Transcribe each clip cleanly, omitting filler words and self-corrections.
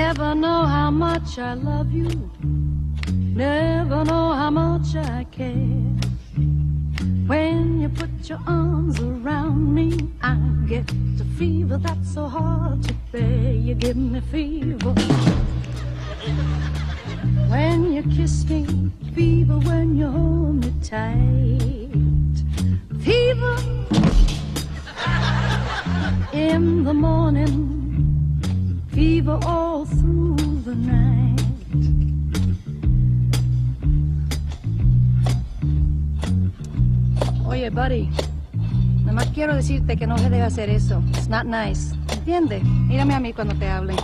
Never know how much I love you. Never know how much I care. When you put your arms around me, I get a fever that's so hard to bear. You give me fever when you kiss me, fever when you hold me tight. Fever in the morning, fever all through the night. Oye, buddy, nada más quiero decirte que no se debe hacer eso. It's not nice. ¿Entiendes? Mírame a mí cuando te hable.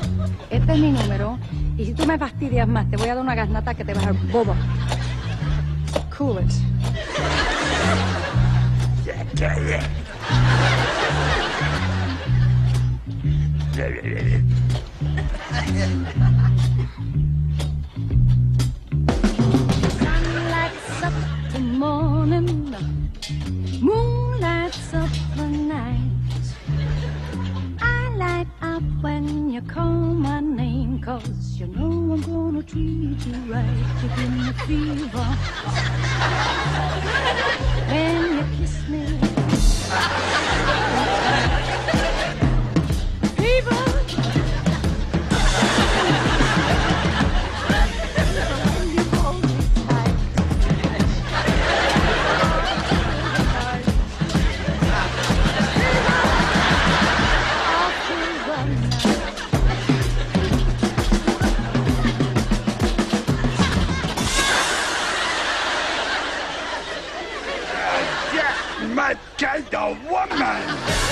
Este es mi número, y si tú me fastidias más, te voy a dar una garnata que te va a dejar bobo. Cool it. Sun lights up the morning, moon lights up the night. I light up when you call my name, 'cause you know I'm gonna treat you right. You give me fever when you kiss me. Fever when you hold me tight. My kind of woman!